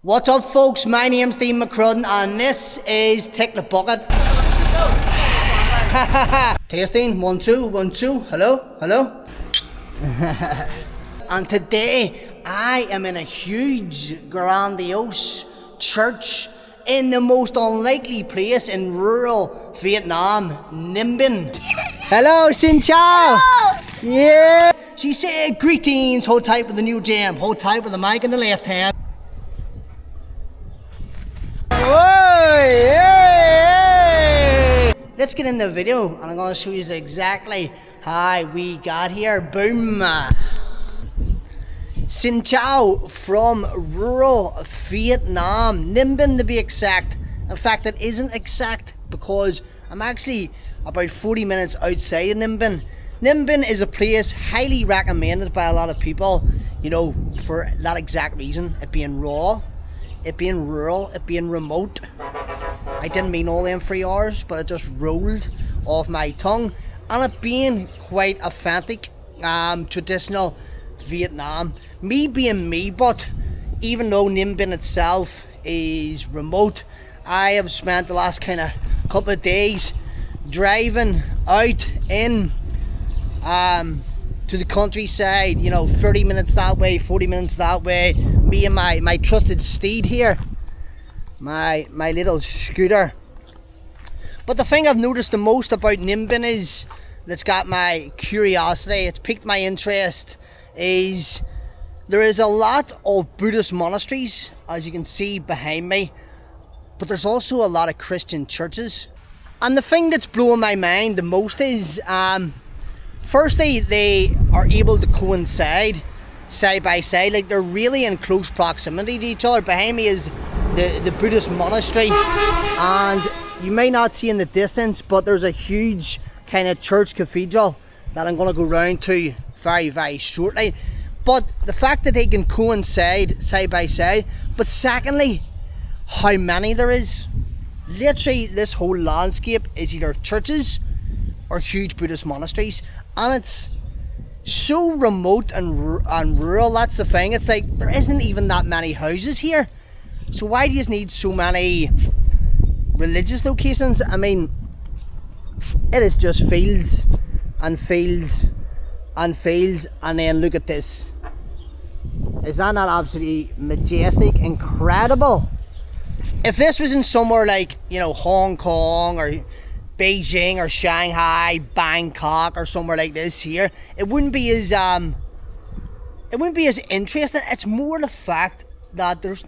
What's up, folks? My name's Dean McCrudden and this is Tick the Bucket. Tasting, 1 2 1 2. Hello. And today I am in a huge, grandiose church in the most unlikely place in rural Vietnam, Ninh Binh. Hello, xin chào. Yeah. She said, greetings, hold tight with the new jam, hold tight with the mic in the left hand. Let's get in the video and I'm going to show you exactly how we got here. Boom. Xin chào from rural Vietnam, Ninh Binh to be exact. In fact, it isn't exact because I'm actually about 40 minutes outside of Ninh Binh. Ninh Binh is a place highly recommended by a lot of people, you know, for that exact reason. It being raw, it being rural, it being remote. I didn't mean all them 3 hours, but it just rolled off my tongue. And it being quite authentic, traditional Vietnam. Me being me, but even though Ninh Binh itself is remote, I have spent the last kind of couple of days driving out in to the countryside, you know, 30 minutes that way, 40 minutes that way. Me and my trusted steed here, my little scooter. But the thing I've noticed the most about Ninh Binh is, that's got my curiosity, it's piqued my interest, is there is a lot of Buddhist monasteries, as you can see behind me, but there's also a lot of Christian churches. And the thing that's blowing my mind the most is, firstly, they are able to coincide side by side, like they're really in close proximity to each other. Behind me is the Buddhist monastery, and you may not see in the distance, but there's a huge kind of church cathedral that I'm going to go round to very, very shortly. But the fact that they can coincide side by side, but secondly, how many there is. Literally, this whole landscape is either churches or huge Buddhist monasteries, and it's so remote and rural. That's the thing. It's like there isn't even that many houses here. So why do you need so many religious locations? I mean, it is just fields and fields and fields, and then look at this. Is that not absolutely majestic, incredible? If this was in somewhere like, you know, Hong Kong or Beijing or Shanghai, Bangkok or somewhere like this here, it wouldn't be as interesting. It's more the fact that there's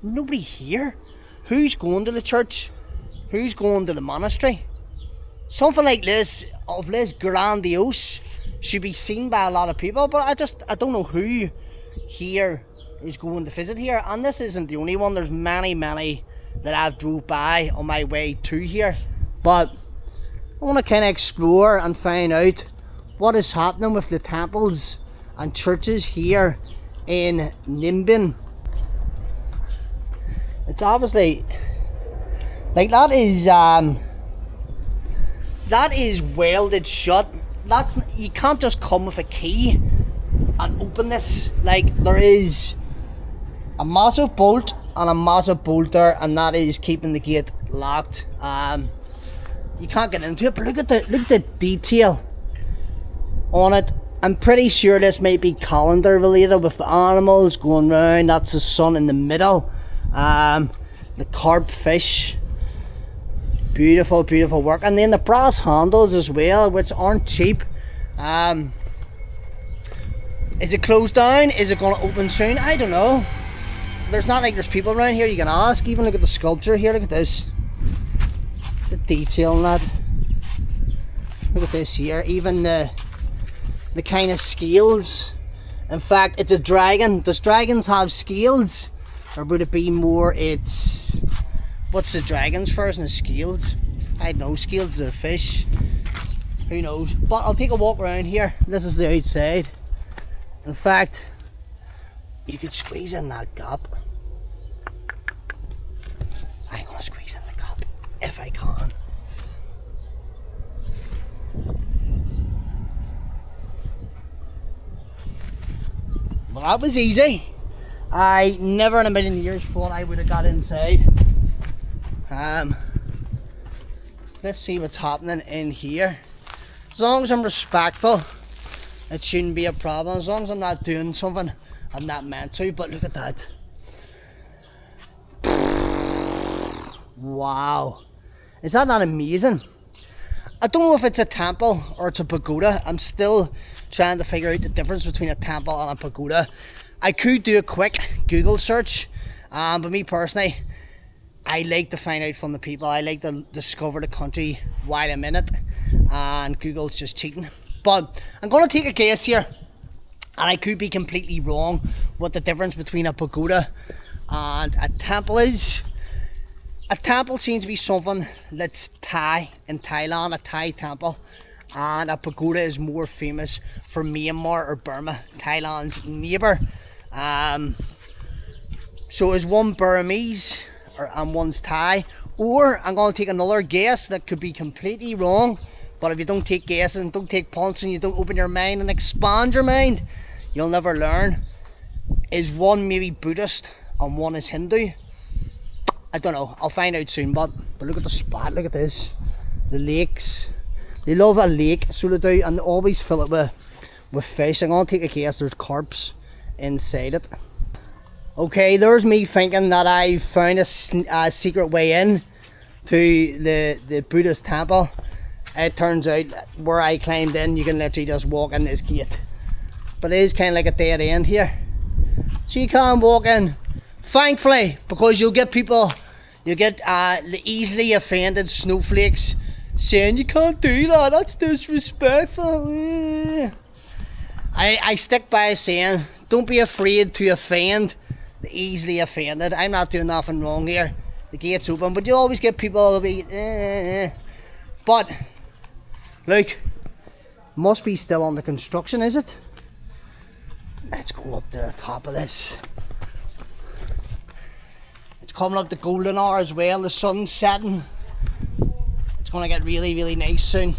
nobody here. Who's going to the church? Who's going to the monastery? Something like this, of this grandiose, should be seen by a lot of people, but I don't know who here is going to visit here. And this isn't the only one. There's many that I've drove by on my way to here, but I want to kind of explore and find out what is happening with the temples and churches here in Ninh Binh. It's obviously like that is welded shut. You can't just come with a key and open this. Like, there is a massive bolt and a massive bolter, and that is keeping the gate locked. You can't get into it, but look at the detail on it. I'm pretty sure this might be calendar related, with the animals going round. That's the sun in the middle. The carp fish, beautiful work, and then the brass handles as well, which aren't cheap. Is it closed down? Is it going to open soon? I don't know. There's not like there's people around here you can ask. Even look at the sculpture here. Look at this, the detail in that. Look at this here. Even the kind of scales. In fact, it's a dragon. Does dragons have scales, or would it be more, it's, what's the dragon's first and the scales? I don't know. Scales is a fish, who knows. But I'll take a walk around here. This is the outside. In fact, you could squeeze in that gap. I'm gonna squeeze in the gap if I can. Well, that was easy. I never in a million years thought I would have got inside. Let's see what's happening in here. As long as I'm respectful, it shouldn't be a problem. As long as I'm not doing something I'm not meant to. But look at that. Wow. Is that not amazing? I don't know if it's a temple or it's a pagoda. I'm still trying to figure out the difference between a temple and a pagoda. I could do a quick Google search, but me personally, I like to find out from the people. I like to discover the country while I'm in it, and Google's just cheating. But I'm going to take a guess here, and I could be completely wrong what the difference between a pagoda and a temple is. A temple seems to be something that's Thai in Thailand, a Thai temple, and a pagoda is more famous for Myanmar or Burma, Thailand's neighbour. So is one Burmese and one's Thai, or I'm going to take another guess that could be completely wrong. But if you don't take guesses and don't take punts and you don't open your mind and expand your mind, you'll never learn. Is one maybe Buddhist and one is Hindu? I don't know, I'll find out soon. But look at the spot, look at this. The lakes. They love a lake, so they do, and they always fill it with fish. I'm going to take a guess there's carps inside it. Okay, there's me thinking that I found a secret way in to the Buddhist temple. It turns out where I climbed in, you can literally just walk in this gate. But it is kind of like a dead end here. So you can't walk in. Thankfully, because you'll get people, you get the easily offended snowflakes saying you can't do that, that's disrespectful. I stick by saying, don't be afraid to offend the easily offended. I'm not doing nothing wrong here. The gate's open, but you always get people who'll be But look, must be still under construction, is it? Let's go up to the top of this. It's coming up the golden hour as well, the sun's setting. It's going to get really, really nice soon.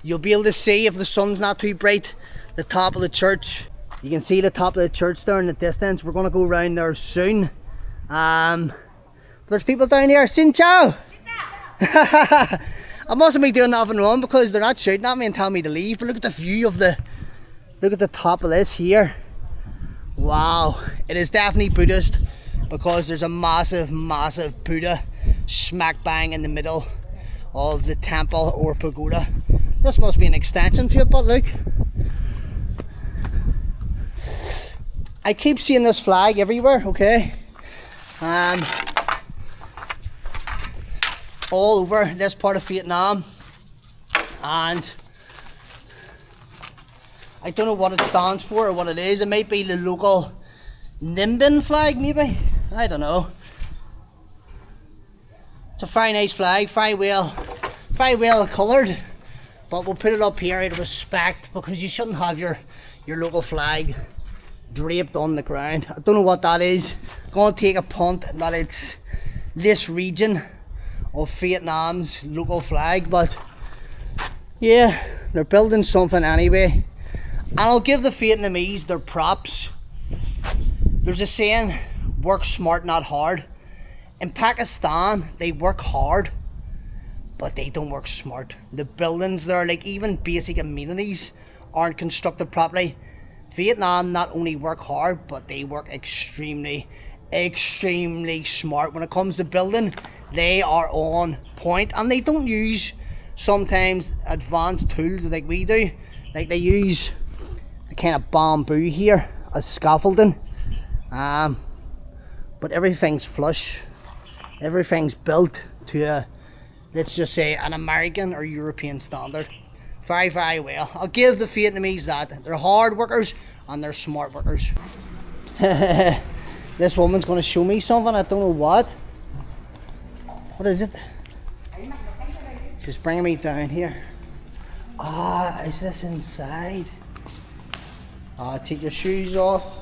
You'll be able to see, if the sun's not too bright, the top of the church. You can see the top of the church there in the distance. We're going to go around there soon. There's people down here. Xin chào! I mustn't be doing nothing wrong because they're not shouting at me and telling me to leave. But look at the view of look at the top of this here. Wow, it is definitely Buddhist because there's a massive, massive Buddha smack bang in the middle of the temple or pagoda. This must be an extension to it, but look. I keep seeing this flag everywhere, okay? All over this part of Vietnam. And I don't know what it stands for or what it is. It might be the local Ninh Binh flag, maybe? I don't know. It's a very nice flag, very well coloured. But we'll put it up here out of respect because you shouldn't have your local flag draped on the ground. I don't know what that is. I'm going to take a punt that it's this region of Vietnam's local flag, but yeah, they're building something anyway. And I'll give the Vietnamese their props. There's a saying, work smart, not hard. In Pakistan, they work hard, but they don't work smart. The buildings there, like even basic amenities, aren't constructed properly. Vietnam not only work hard, but they work extremely smart. When it comes to building, they are on point, and they don't use sometimes advanced tools like we do. Like they use a kind of bamboo here as scaffolding, but everything's flush. Everything's built to a, let's just say, an American or European standard. Very, very well. I'll give the Vietnamese that. They're hard workers and they're smart workers. This woman's going to show me something. I don't know what. What is it? She's bringing me down here. Ah, is this inside? Take your shoes off.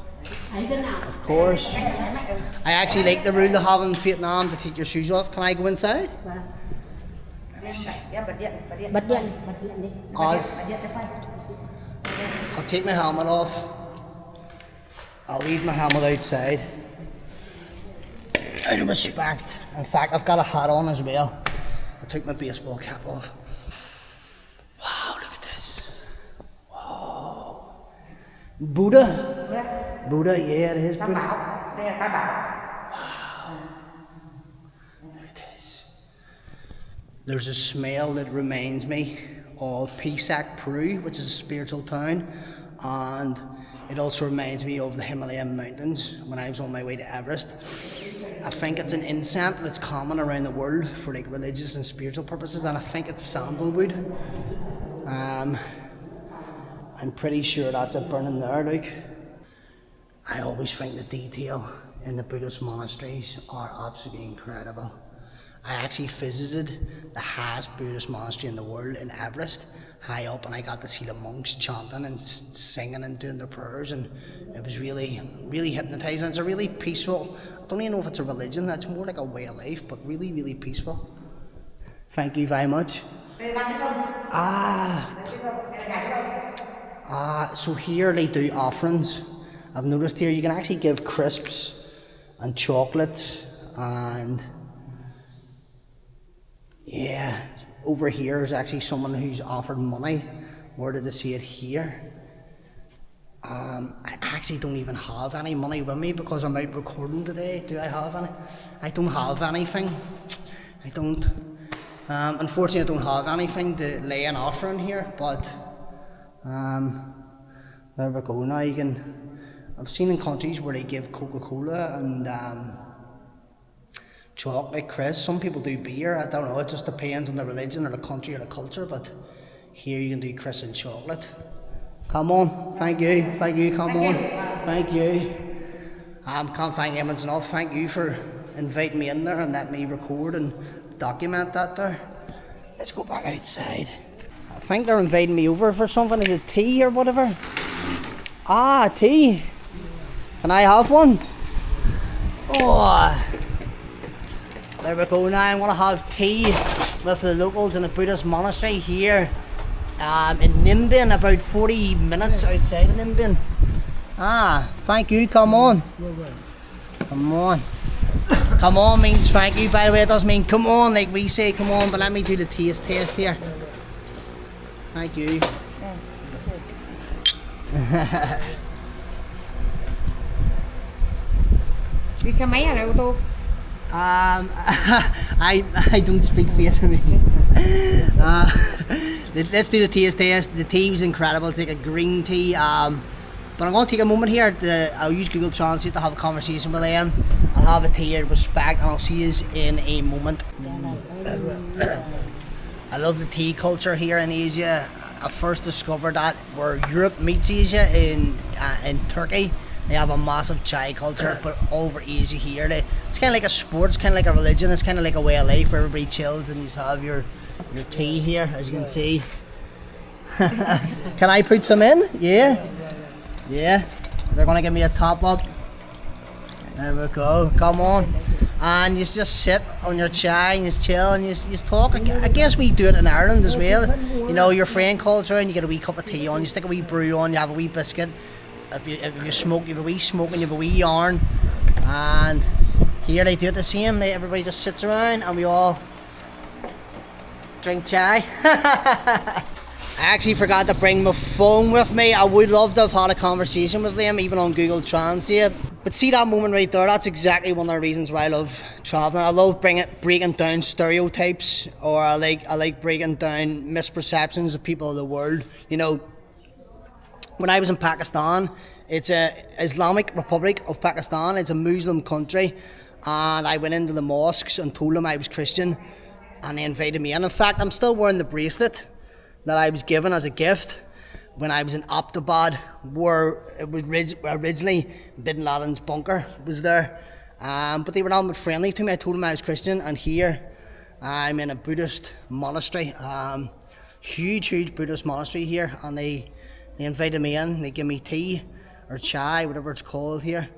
Of course. I actually like the rule they have in Vietnam to take your shoes off. Can I go inside? I'll take my helmet off. I'll leave my helmet outside. Out of respect. In fact, I've got a hat on as well. I took my baseball cap off. Wow, look at this. Wow. Buddha? Yeah. Buddha, yeah, it is Buddha. Wow. Look at this. There's a smell that reminds me of Pisac, Peru, which is a spiritual town, and it also reminds me of the Himalayan mountains when I was on my way to Everest. I think it's an incense that's common around the world for like religious and spiritual purposes, and I think it's sandalwood. I'm pretty sure that's it burning there, Luke. I always think the detail in the Buddhist monasteries are absolutely incredible. I actually visited the highest Buddhist monastery in the world in Everest, high up, and I got to see the monks chanting and singing and doing their prayers, and it was really, really hypnotizing. It's a really peaceful, I don't even know if it's a religion, it's more like a way of life, but really, really peaceful. Thank you very much. So here they do offerings. I've noticed here you can actually give crisps and chocolates, and yeah, over here is actually someone who's offered money. Where did I see it here? I actually don't even have any money with me because I'm out recording today. Do I have any? I don't have anything. I don't. Unfortunately, I don't have anything to lay an offering here, but there we go. Now you can. I've seen in countries where they give Coca-Cola and chocolate, crisps. Some people do beer. I don't know. It just depends on the religion or the country or the culture. But here you can do crisps and chocolate. Come on. Thank you. Thank you. Come on. Thank you. Can't thank anyone enough. Thank you for inviting me in there and letting me record and document that there. Let's go back outside. I think they're inviting me over for something. Is it tea or whatever? Tea. Can I have one? Oh. There we go. Now I'm going to have tea with the locals in the Buddhist monastery here in Nimbin, about 40 minutes outside of Nimbin. Thank you. Come on. Come on. Come on means thank you, by the way. It doesn't mean come on like we say come on, but let me do the taste test here. Thank you. Đi xe máy hay là ô tô? I don't speak Vietnamese. Let's do the taste test. The tea was incredible. It's like a green tea. But I'm going to take a moment here. I'll use Google Translate to have a conversation with them. I'll have a tea of respect, and I'll see you in a moment. I love the tea culture here in Asia. I first discovered that where Europe meets Asia in Turkey. They have a massive chai culture, but all over Asia here, it's kind of like a sport, it's kind of like a religion, it's kind of like a way of life where everybody chills and you just have your tea here, as you can see. Can I put some in? Yeah? Yeah? They're going to give me a top up. There we go, come on. And you just sit on your chai and you just chill and you just talk. I guess we do it in Ireland as well. You know, your friend calls around, you get a wee cup of tea on, you stick a wee brew on, you have a wee biscuit. If you smoke, you have a wee smoke and you have a wee yarn. And here they do it the same. Everybody just sits around and we all drink chai. I actually forgot to bring my phone with me. I would love to have had a conversation with them, even on Google Translate. But see that moment right there, that's exactly one of the reasons why I love travelling. I love breaking down stereotypes, or I like breaking down misperceptions of people of the world. You know, when I was in Pakistan, it's a Islamic Republic of Pakistan, it's a Muslim country, and I went into the mosques and told them I was Christian, and they invited me in. In fact, I'm still wearing the bracelet that I was given as a gift when I was in Abbottabad, where it was originally Bin Laden's bunker was there. But they were not friendly to me. I told them I was Christian, and here I'm in a Buddhist monastery, huge Buddhist monastery here, and they invited me in. They gave me tea or chai, whatever it's called here,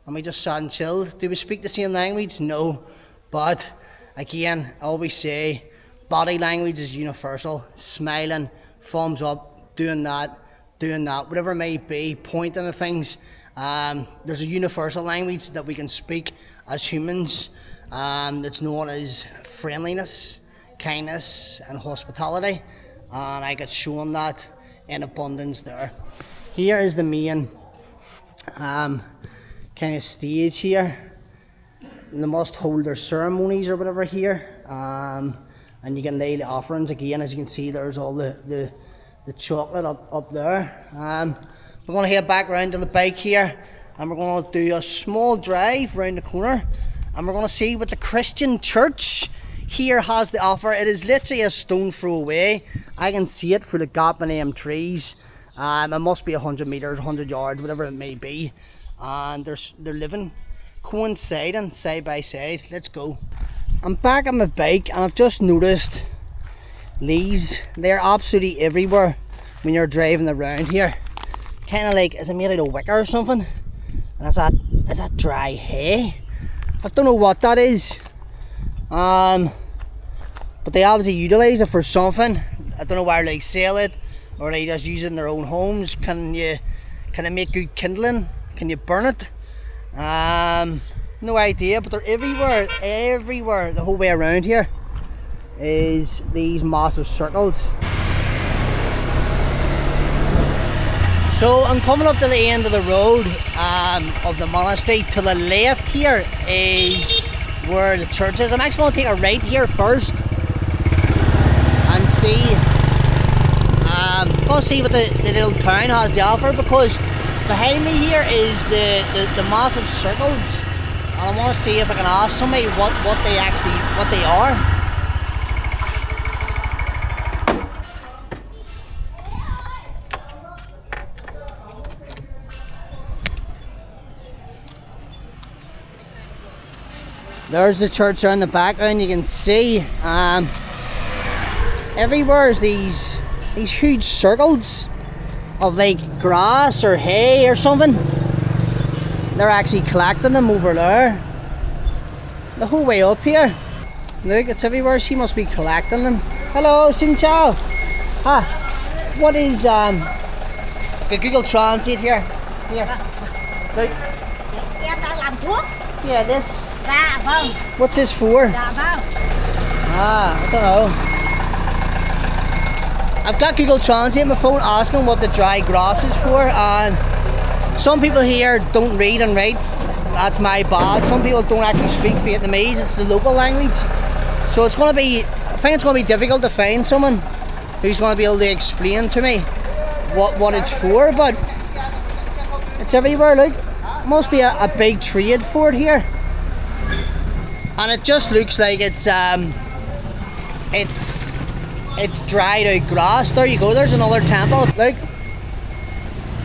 and we just sat and chilled. Do we speak the same language? No, but again, I always say body language is universal. Smiling, thumbs up, doing that, whatever it may be, pointing at things. There's a universal language that we can speak as humans that's known as friendliness, kindness and hospitality, and I got shown that in abundance there. Here is the main kind of stage here. They must hold their ceremonies or whatever here, and you can lay the offerings again. As you can see, there's all the chocolate up there. We're going to head back round to the bike here, and we're going to do a small drive round the corner, and we're going to see what the Christian church here has to offer. It is literally a stone throw away. I can see it through the gap in them trees. It must be 100 metres, 100 yards, whatever it may be, and they're living, coinciding side by side. Let's go. I'm back on my bike, and I've just noticed they're absolutely everywhere when you're driving around here. Kind of like, is it made out of wicker or something? And is that dry hay? I don't know what that is. But they obviously utilise it for something. I don't know why they sell it, or they just use it in their own homes. Can it make good kindling? Can you burn it? No idea, but they're everywhere, the whole way around here is these massive circles. So I'm coming up to the end of the road of the monastery. To the left here is where the church is. I'm actually going to take a right here first and see what the little town has to offer, because behind me here is the massive circles, and I want to see if I can ask somebody what they are. There's the church there in the background. You can see everywhere is these huge circles of like grass or hay or something. They're actually collecting them over there, the whole way up here. Look, it's everywhere. She must be collecting them. Hello, xin chào. What is okay, Google Translate here. Here. Look. Em đang làm thuốc. Yeah, this. Dạ vâng. What's this for? Dạ vâng. I don't know. I've got Google Translate on my phone asking what the dry grass is for, and some people here don't read and write. That's my bad. Some people don't actually speak Vietnamese. It's the local language. So it's going to be, I think it's going to be difficult to find someone who's going to be able to explain to me what it's for, but it's everywhere. Look, must be a big trade for it here. And it just looks like it's dried out grass. There you go, there's another temple. Look,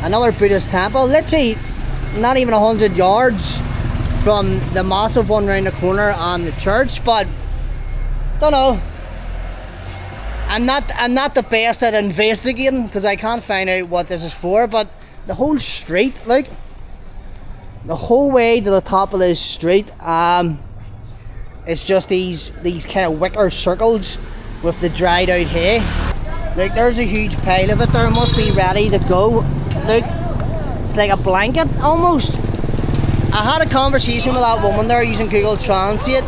another Buddhist temple, literally not even 100 yards from the massive one round the corner and the church. But don't know, I'm not the best at investigating because I can't find out what this is for. But the whole street, look, the whole way to the top of this street, it's just these kind of wicker circles with the dried out hay. Look, there's a huge pile of it there. It must be ready to go. Look, it's like a blanket almost. I had a conversation with that woman there using Google Translate,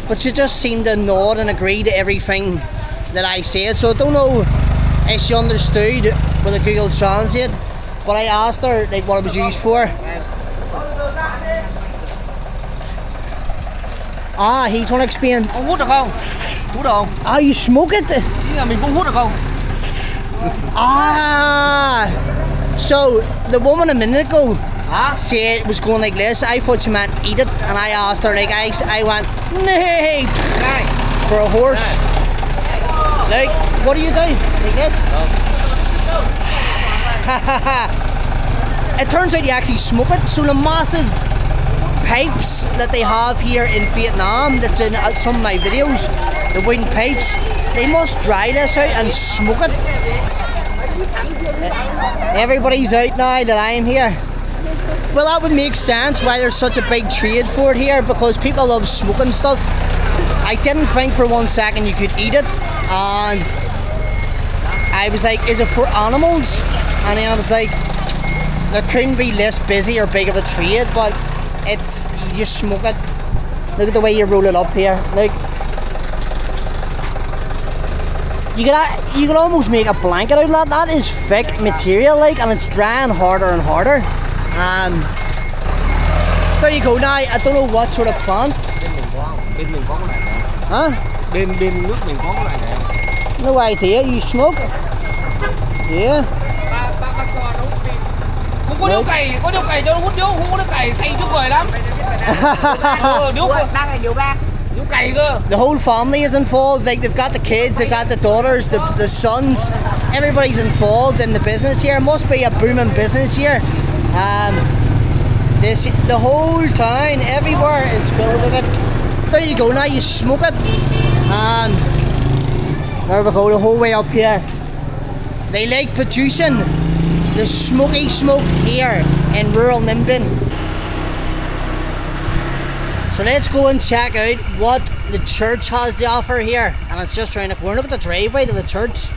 but she just seemed to nod and agree to everything that I said. So I don't know if she understood with the Google Translate, but I asked her like what it was used for. He's gonna explain. Ông hút được không? Hút được không? You smoke it? Ý là mình cũng hút được không? So the woman a minute ago Hả? said it was going like this. I thought she meant eat it, and I asked her like I went nay for a horse. Like, what do you do? Like this? It turns out you actually smoke it. So the massive pipes that they have here in Vietnam, that's in some of my videos, the wooden pipes, they must dry this out and smoke it. Everybody's out now that I'm here. Well, that would make sense why there's such a big trade for it here, because people love smoking stuff. I didn't think for 1 second you could eat it, and I was like, is it for animals? And then I was like, there couldn't be less busy or big of a trade, but it's, you just smoke it. Look at the way you roll it up here. Look, you could almost make a blanket out of that. That is thick material, like, and it's drying harder and harder. There you go. Now I don't know what sort of plant. Bên mình có cái này nè. Huh? Bên nước mình có cái này nè. No idea. You smoke? Yeah. Ba cho nó hút đi. Không có điếu cày, có điếu cày cho nó hút điếu, không có điếu cày say trước người lắm. Điếu ba ngày điều ba. Điếu cày cơ. The whole family is involved. Like, they've got the kids, they've got the daughters, the sons. Everybody's involved in the business here. It must be a booming business here. The whole town, everywhere is filled with it. There you go. Now you smoke it. There we go. The whole way up here. They like producing the smoky smoke here in rural Nimbin. So let's go and check out what the church has to offer here. And it's just around the corner. Look at the driveway to the church.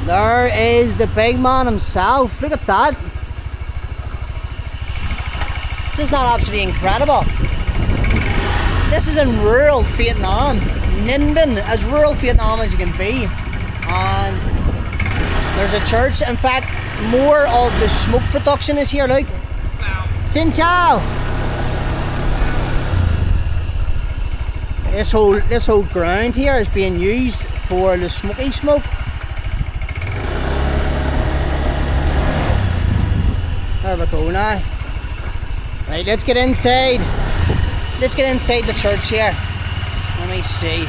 There is the big man himself. Look at that. This is not absolutely incredible. This is in rural Vietnam. Ninh Binh, as rural Vietnam as you can be. And there's a church. In fact, more of the smoke production is here. Look. Xin chào. This whole ground here is being used for the smoky smoke. There we go now. Right, let's get inside. Let's get inside the church here. Let me see.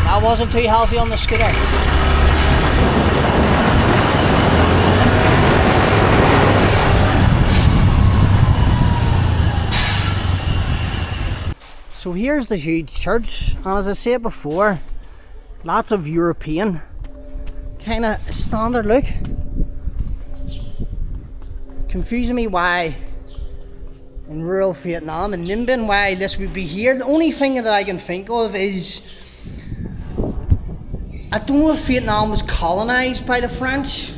That wasn't too healthy on the scooter. So here's the huge church, and as I said before, lots of European kind of standard look. Confusing me why in rural Vietnam and Ninh Binh why this would be here. The only thing that I can think of is I don't know if Vietnam was colonized by the French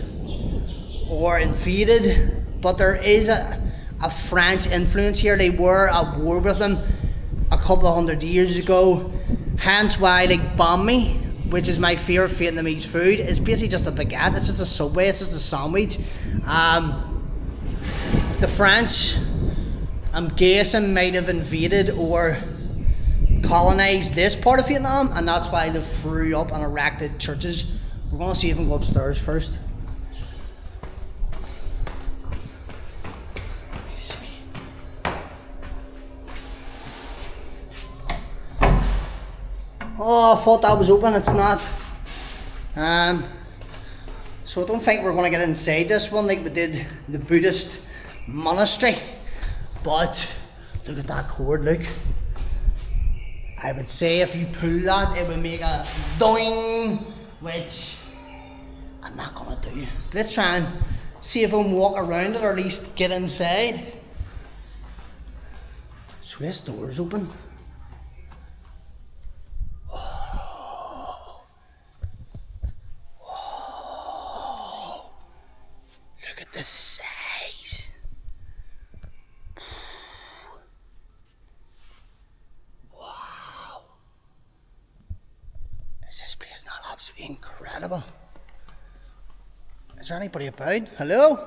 or invaded, but there is a French influence here. They were at war with them a couple of 100 years ago, hence why, like, banh mi, which is my favourite Vietnamese food, is basically just a baguette. It's just a Subway, it's just a sandwich. The French, I'm guessing, might have invaded or colonised this part of Vietnam, and that's why they threw up and erected churches. We're going to see if we can go upstairs first. Oh, I thought that was open, it's not. So I don't think we're going to get inside this one like we did the Buddhist monastery. But look at that cord, look. I would say if you pull that, it would make a doing, which I'm not going to do. Let's try and see if I can walk around it or at least get inside. So this door is open. Look at the size. Wow. Is this place not absolutely incredible? Is there anybody about? Hello?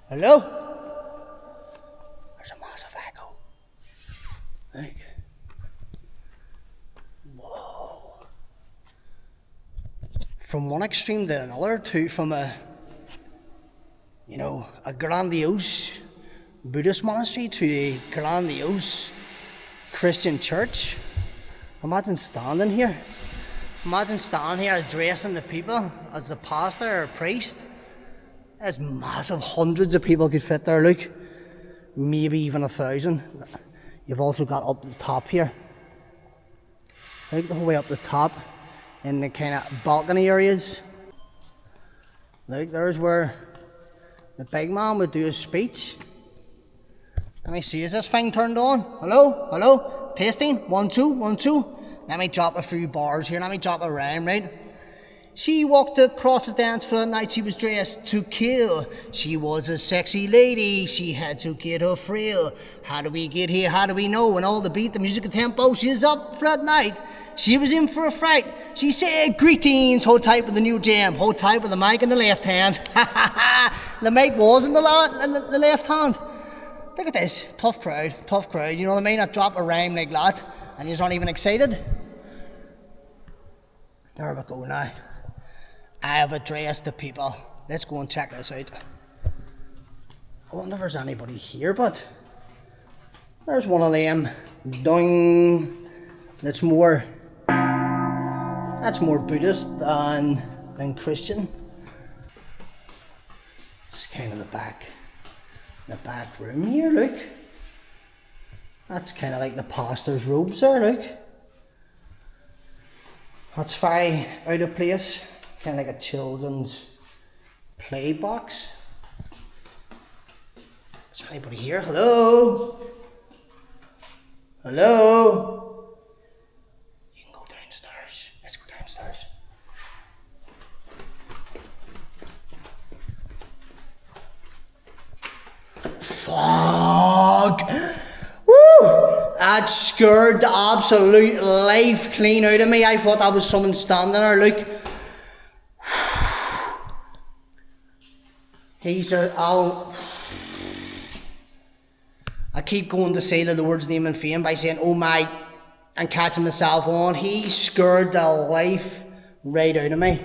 Hello? There's a massive echo. Like, whoa. From one extreme to another, from a grandiose Buddhist monastery to a grandiose Christian church. Imagine standing here. Imagine standing here addressing the people as the pastor or priest. There's massive, hundreds of people could fit there, look. Maybe even 1,000. You've also got up the top here. Look the whole way up the top in the kind of balcony areas. Look, there's where the big man would do his speech. Let me see, is this thing turned on? Hello? Hello? Testing? 1, 2, 1, 2. Let me drop a few bars here. Let me drop a rhyme, right? She walked across the dance floor that night. She was dressed to kill. She was a sexy lady. She had to get her thrill. How do we get here? How do we know? And all the beat, the music, the tempo. She's up for that night. She was in for a fright. She said, greetings, hold tight with the new jam. Hold tight with the mic in the left hand. The mic was in the left hand. Look at this. Tough crowd. Tough crowd. You know what I mean? I drop a rhyme like that and you're not even excited. There we go now. I have addressed the people. Let's go and check this out. I wonder if there's anybody here, but there's one of them. Ding. That's more Buddhist than Christian. It's kind of the back room here, look. That's kind of like the pastor's robes there, look. That's very out of place. Kind of like a children's play box. Is there anybody here? Hello? Hello? You can go downstairs. Let's go downstairs. Fuck! Woo! That scared the absolute life clean out of me. I thought that was someone standing there, look. I keep going to say the Lord's name and fame by saying, oh my, and catching myself on. He scared the life right out of me.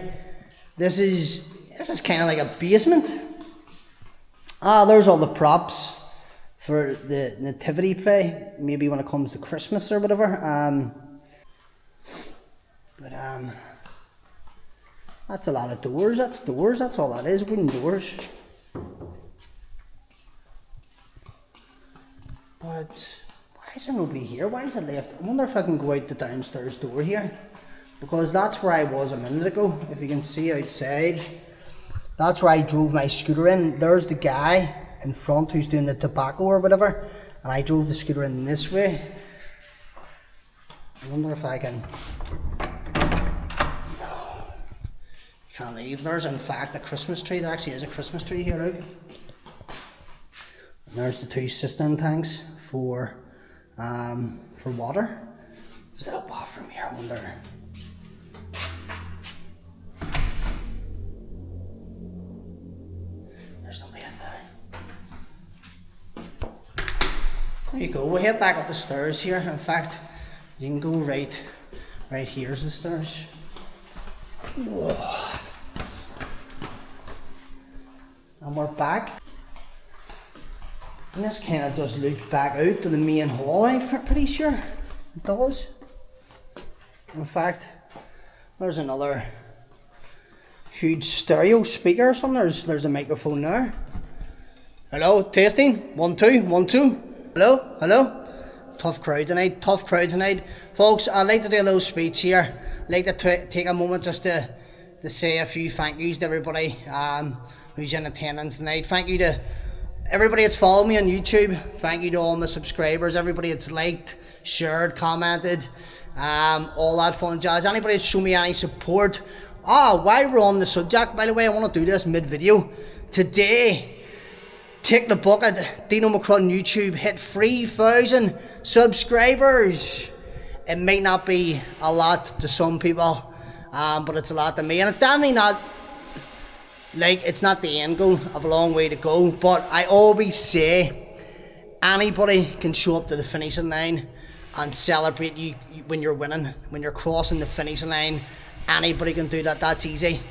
This is kind of like a basement. There's all the props for the nativity play, maybe when it comes to Christmas or whatever. That's a lot of doors. That's all that is, wooden doors. But why is there nobody here? Why is it left? I wonder if I can go out the downstairs door here, because that's where I was a minute ago. If you can see outside, that's where I drove my scooter in. There's the guy in front who's doing the tobacco or whatever, and I drove the scooter in this way. I wonder if I can. No, you can't leave. There's in fact a Christmas tree. There actually is a Christmas tree here, look. And there's the 2 cistern tanks for water. There's a little bathroom here, I wonder. There's nobody in there. There you go, we'll head back up the stairs here. In fact, you can go right here's the stairs. Whoa. And we're back. And this kind of does look back out to the main hall, I'm pretty sure. It does. In fact, there's another huge stereo speaker or something. There's a microphone there. Hello, testing. 1, 2, 1, 2. Hello, hello. Tough crowd tonight. Folks, I'd like to do a little speech here. I'd like to take a moment just to say a few thank yous to everybody who's in attendance tonight. Thank you to everybody that's followed me on YouTube. Thank you to all my subscribers, everybody that's liked, shared, commented, all that fun jazz. Anybody that's shown me any support. While we're on the subject, by the way, I want to do this mid-video. Today, Take the Bucket, Dino McCrudden YouTube, hit 3,000 subscribers. It might not be a lot to some people, but it's a lot to me. And it's definitely not, like, it's not the end goal. I have a long way to go, but I always say anybody can show up to the finishing line and celebrate you when you're winning, when you're crossing the finishing line. Anybody can do that. That's easy.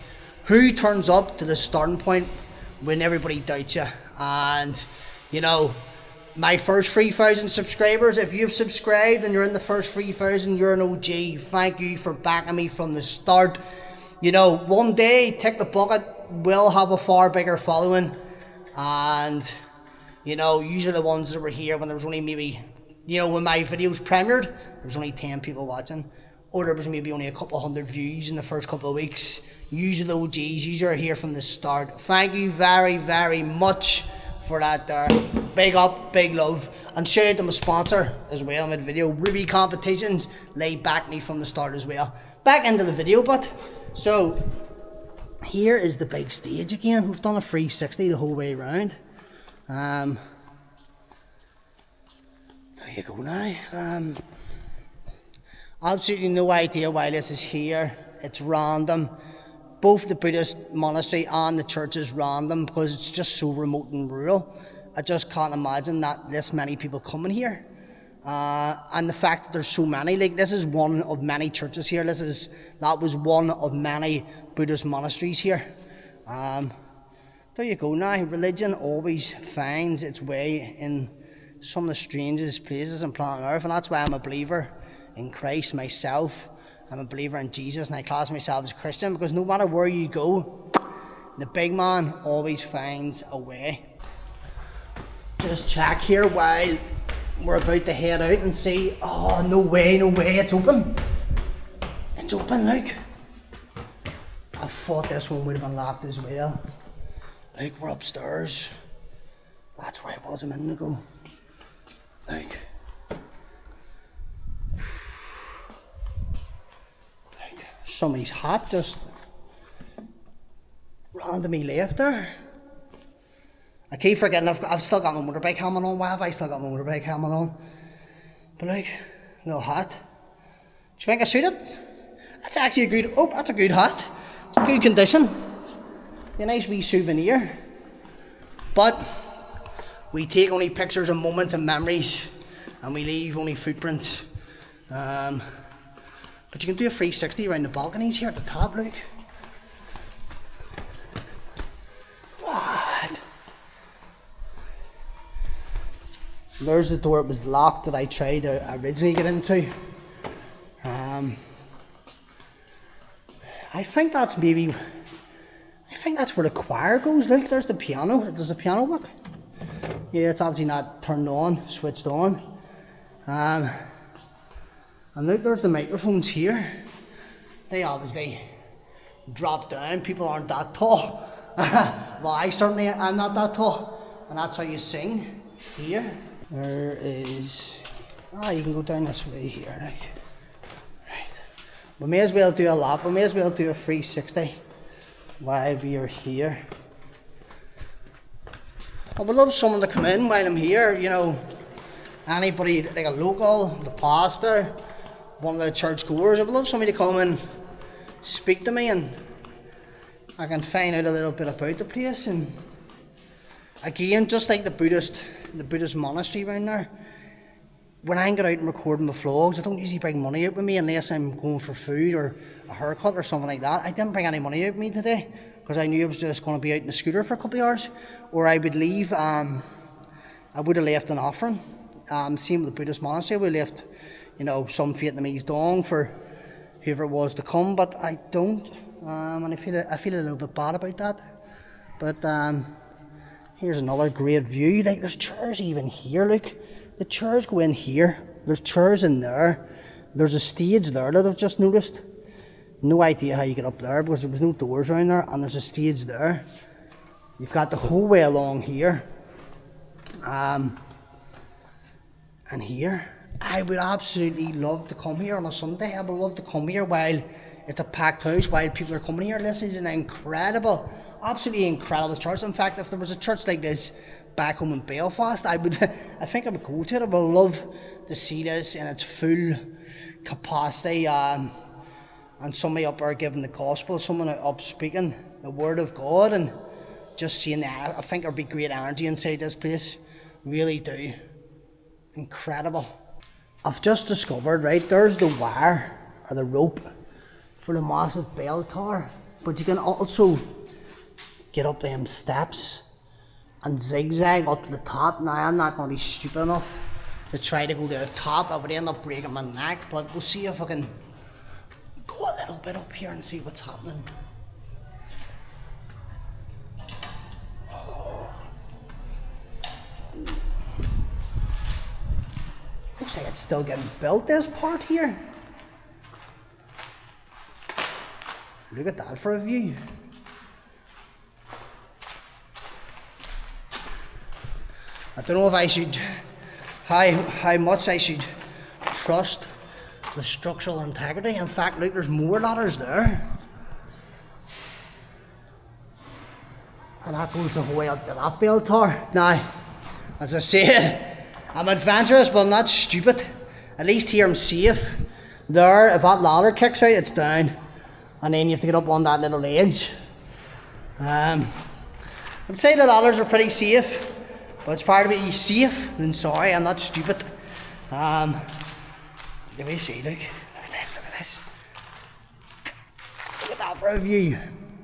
Who turns up to the starting point when everybody doubts you? And you know, my first 3,000 subscribers, if you've subscribed and you're in the first 3,000, you're an OG. Thank you for backing me from the start. You know, one day Take the Bucket will have a far bigger following, and you know, usually the ones that were here when there was only maybe, you know, when my videos premiered, there was only 10 people watching. or there was maybe only a couple of hundred views in the first couple of weeks. Usually the OGs, you are here from the start. Thank you very, very much for that there. Big up, big love. And shout out to my sponsor as well in the video, Ruby Competitions. They backed me from the start as well. Back into the video, but so here is the big stage again. We've done a 360 the whole way around. There you go now. Absolutely no idea why this is here. It's random. Both the Buddhist monastery and the church is random because it's just so remote and rural. I just can't imagine that this many people coming here. And the fact that there's so many, like this is one of many churches here. That was one of many Buddhist monasteries here. There you go now. Religion always finds its way in some of the strangest places on planet Earth, and that's why I'm a believer in Christ myself. I'm a believer in Jesus, and I class myself as a Christian, because no matter where you go, the big man always finds a way. Just check here while we're about to head out and see. Oh, no way, it's open. It's open, look. I thought this one would have been locked as well. Look, we're upstairs. That's where I was a minute ago. Look. Somebody's hat just randomly left there. I keep forgetting I've still got my motorbike helmet on. Why have I still got my motorbike helmet on? But like, little hat. Do you think I suit it? That's actually a good, oh, that's a good hat. It's in good condition. Be a nice wee souvenir. But we take only pictures of moments and memories, and we leave only footprints. But you can do a 360 around the balconies here at the top, look. What? There's the door, it was locked, that I tried to originally get into. I think that's maybe, I think that's where the choir goes. Look, there's the piano. Does the piano work? Yeah, it's obviously not turned on, switched on. And look, there's the microphones here. They obviously drop down. People aren't that tall. Well, I'm not that tall. And that's how you sing here. There is, you can go down this way here, like. Right. We may as well do a lap. We may as well do a 360 while we are here. I would love someone to come in while I'm here, you know. Anybody, like a local, the pastor, one of the church goers. I would love somebody to come and speak to me, and I can find out a little bit about the place. And again, just like the Buddhist monastery around there, when I get out and record my vlogs, I don't usually bring money out with me unless I'm going for food or a haircut or something like that. I didn't bring any money out with me today because I knew I was just going to be out in the scooter for a couple of hours, or I would leave. I would have left an offering. Same with the Buddhist monastery, we left, you know, some Vietnamese dong for whoever it was to come, but I don't, and I feel a little bit bad about that. But here's another great view. Like, there's chairs even here. Look, the chairs go in here. There's chairs in there. There's a stage there that I've just noticed. No idea how you get up there because there was no doors around there, and there's a stage there. You've got the whole way along here. And here, I would absolutely love to come here on a Sunday. I would love to come here while it's a packed house, while people are coming here. This is an incredible, absolutely incredible church. In fact, if there was a church like this back home in Belfast, I think I would go to it. I would love to see this in its full capacity, and somebody up there giving the gospel, someone up speaking the word of God, and just seeing that. I think there'd be great energy inside this place. Really do. Incredible. I've just discovered, right, there's the wire or the rope for the massive bell tower, but you can also get up them steps and zigzag up to the top. Now, I'm not going to be stupid enough to try to go to the top. I would end up breaking my neck, but we'll see if I can go a little bit up here and see what's happening. Looks like it's still getting built, this part here. Look at that for a view. I don't know if I should, how much I should trust the structural integrity. In fact, look, there's more ladders there. And that goes the whole way up to that bell tower. Now, as I said, I'm adventurous, but I'm not stupid. At least here I'm safe. There, if that ladder kicks out, it's down. And then you have to get up on that little edge. I'd say the ladders are pretty safe. But it's better to be safe than sorry. I'm not stupid. Let me see, look at this, look at this. Look at that for a view.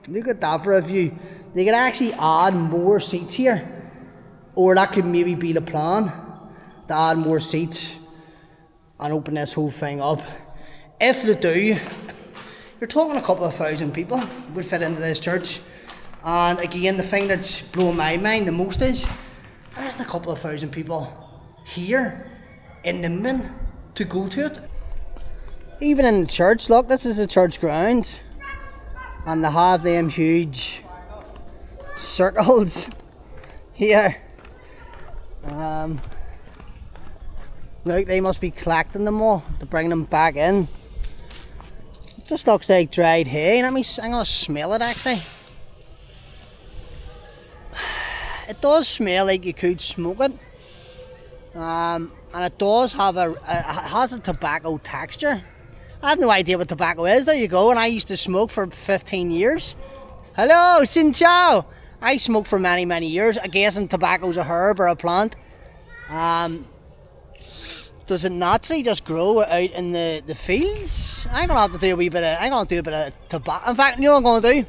Look at that for a view. They could actually add more seats here. Or that could maybe be the plan. To add more seats and open this whole thing up. If they do, you're talking a couple of thousand people would fit into this church. And again, the thing that's blowing my mind the most is, there's a couple of thousand people here in the min to go to it. Even in the church, look, this is the church grounds. And they have them huge circles here. Look, they must be collecting them all to bring them back in. It just looks like dried hay. I'm gonna smell it actually. It does smell like you could smoke it, and it does have it has a tobacco texture. I have no idea what tobacco is. There you go. And I used to smoke for 15 years. Hello, Xin Chao. I smoked for many years. I guess tobacco's a herb or a plant. Does it naturally just grow out in the fields? I'm gonna have to do a wee bit of. I'm gonna do a bit of tobacco. In fact, you know what I'm gonna do?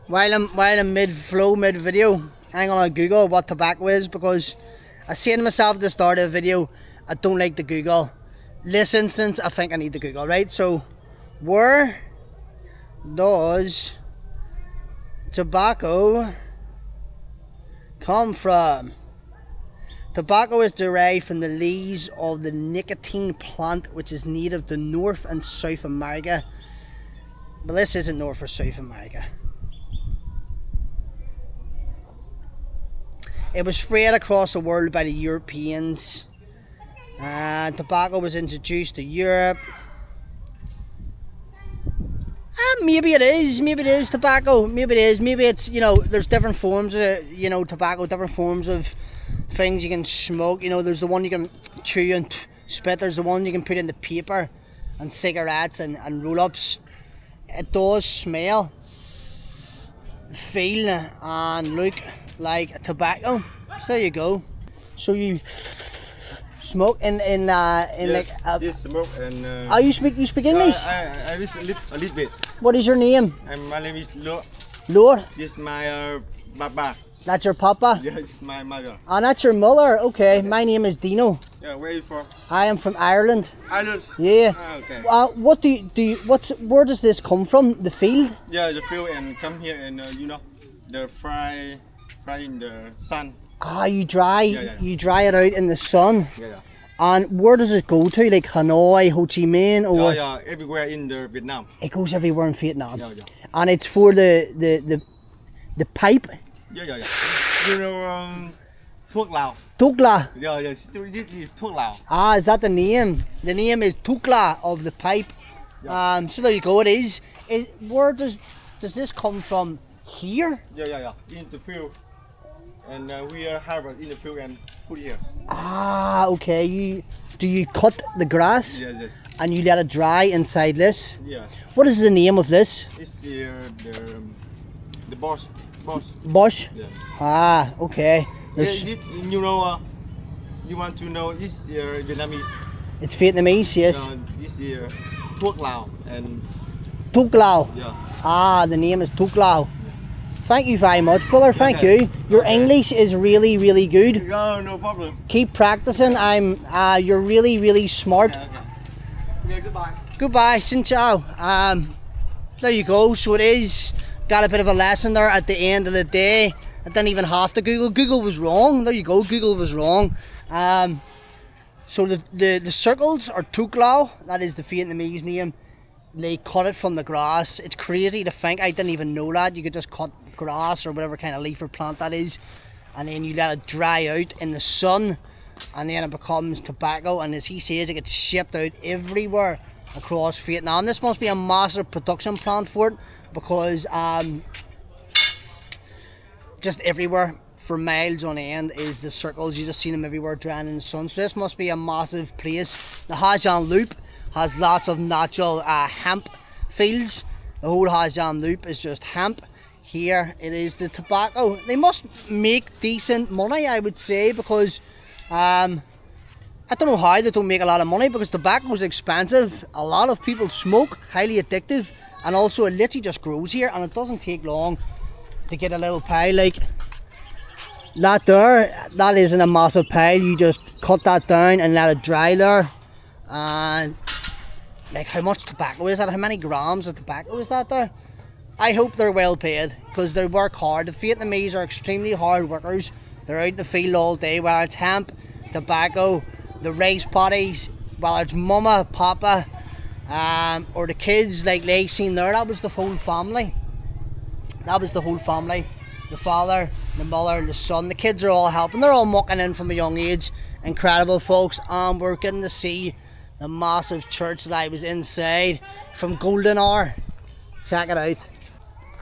While I'm mid video. I'm gonna Google what tobacco is, because I said to myself at the start of the video, I don't like to Google. This instance, I think I need to Google, right? So, where does tobacco come from? Tobacco is derived from the leaves of the nicotine plant, which is native to North and South America. But this isn't North or South America. It was spread across the world by the Europeans. Tobacco was introduced to Europe. Maybe it is tobacco. Maybe it is. Maybe it's, there's different forms of, tobacco, different forms of things you can smoke. There's the one you can chew and spit. There's the one you can put in the paper and cigarettes and roll-ups. It does smell, feel and look like tobacco. So there you go. So you smoke in yes, like yes, smoke and you speak English? I wish a little bit. What is your name? My name is Lo. Lord? This is my Baba. That's your papa? Yeah, it's my mother. And that's your mother? Okay, my name is Dino. Yeah, where are you from? I am from Ireland. Ireland? Yeah. Okay. What where does this come from? The field? Yeah, the field and come here and the fry in the sun. You dry you dry it out in the sun. Yeah. And where does it go to? Like Hanoi, Ho Chi Minh, or? Yeah, everywhere in the Vietnam. It goes everywhere in Vietnam. Yeah. And it's for the pipe. Yeah. Thuốc lào. Thuốc lào. Yeah, this is thuốc lào. Is that the name? The name is thuốc lào of the pipe. Yeah. So there you go. It is. Where does this come from? Here? Yeah. In the field. And we are harvest in the field and put here. Okay. Do you cut the grass? Yes. And you let it dry inside this? Yes. What is the name of this? It's the bush. Bush? Yeah. Okay. You want to know it's Vietnamese. It's Vietnamese, yes. This is thuốc lào and thuốc lào. Yeah. The name is thuốc lào. Thank you very much, brother. Thank you. Your English is really, really good. No problem. Keep practicing. You're really, really smart. Okay, goodbye. Goodbye. Xin chào. There you go. So it is. Got a bit of a lesson there at the end of the day. I didn't even have to Google. Google was wrong. There you go. Google was wrong. So the circles are thuốc lào. That is the Vietnamese name. they cut it from the grass. It's crazy to think. I didn't even know that. You could just cut grass or whatever kind of leaf or plant that is, and then you let it dry out in the sun, and then it becomes tobacco. And as he says, it gets shipped out everywhere across Vietnam. This must be a massive production plant for it, because just everywhere for miles on end is the circles. You just see them everywhere drying in the sun. So this must be a massive place. The Ha Giang Loop has lots of natural hemp fields. The whole Ha Giang Loop is just hemp. Here it is the tobacco. They must make decent money, I would say, because I don't know how they don't make a lot of money, because tobacco is expensive. A lot of people smoke, highly addictive, and also it literally just grows here, and it doesn't take long to get a little pile like that there. That isn't a massive pile. You just cut that down and let it dry there. And like, how much tobacco is that? How many grams of tobacco is that there? I hope they're well paid, because they work hard. The Vietnamese are extremely hard workers. They're out in the field all day, whether it's hemp, tobacco, the rice paddies, whether it's mama, papa, or the kids like they seen there. That was the whole family. That was the whole family. The father, the mother, the son. The kids are all helping. They're all mucking in from a young age. Incredible, folks. And we're getting to see the massive church that I was inside from golden hour. Check it out.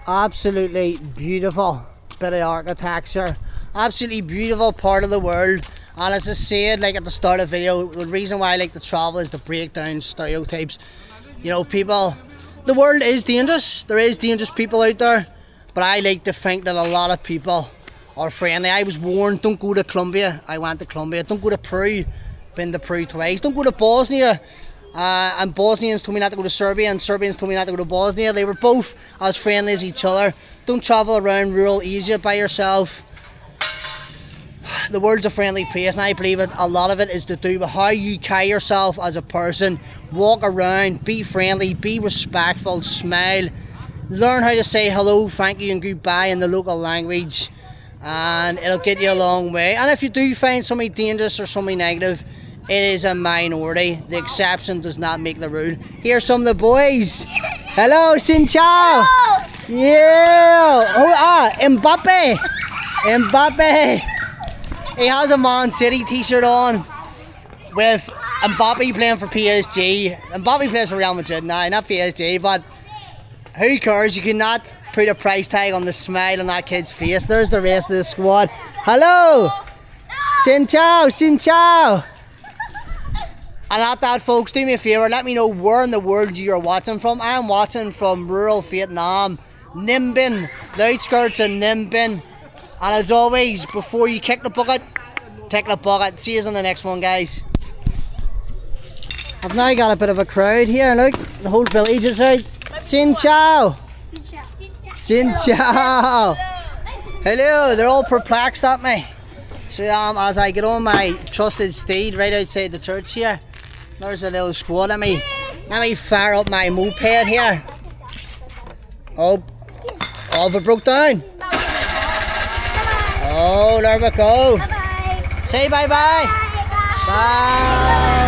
Absolutely beautiful bit of architecture. Absolutely beautiful part of the world. And as I said, like at the start of the video, the reason why I like to travel is to break down stereotypes. You know, people, the world is dangerous. There is dangerous people out there. But I like to think that a lot of people are friendly. I was warned, don't go to Colombia. I went to Colombia. Don't go to Peru. Been to Peru twice. Don't go to Bosnia. And Bosnians told me not to go to Serbia, and Serbians told me not to go to Bosnia. They were both as friendly as each other. Don't travel around rural Asia by yourself. The world's a friendly place, and I believe it. A lot of it is to do with how you carry yourself as a person. Walk around, be friendly, be respectful, smile. Learn how to say hello, thank you and goodbye in the local language, and it'll get you a long way. And if you do find somebody dangerous or somebody negative, it is a minority. The exception does not make the rule. Here's some of the boys. Hello, Xin Chao. Yeah. Oh, Mbappe. Mbappe. He has a Man City t-shirt on with Mbappe playing for PSG. Mbappe plays for Real Madrid now, not PSG, but who cares? You cannot put a price tag on the smile on that kid's face. There's the rest of the squad. Hello. Xin Chao. Xin Chao. And at that, folks, do me a favour, let me know where in the world you're watching from. I'm watching from rural Vietnam, Ninh Binh, the outskirts of Ninh Binh. And as always, before you kick the bucket, take the bucket. See you on the next one, guys. I've now got a bit of a crowd here. Look, the whole village is out. Xin Chao. Xin Chao. Hello, they're all perplexed at me. So as I get on my trusted steed right outside the church here, there's a little squad. Let me fire up my moped here. Oh, all of it broke down. Oh, there we go. Bye bye. Say bye bye. Bye bye. Bye.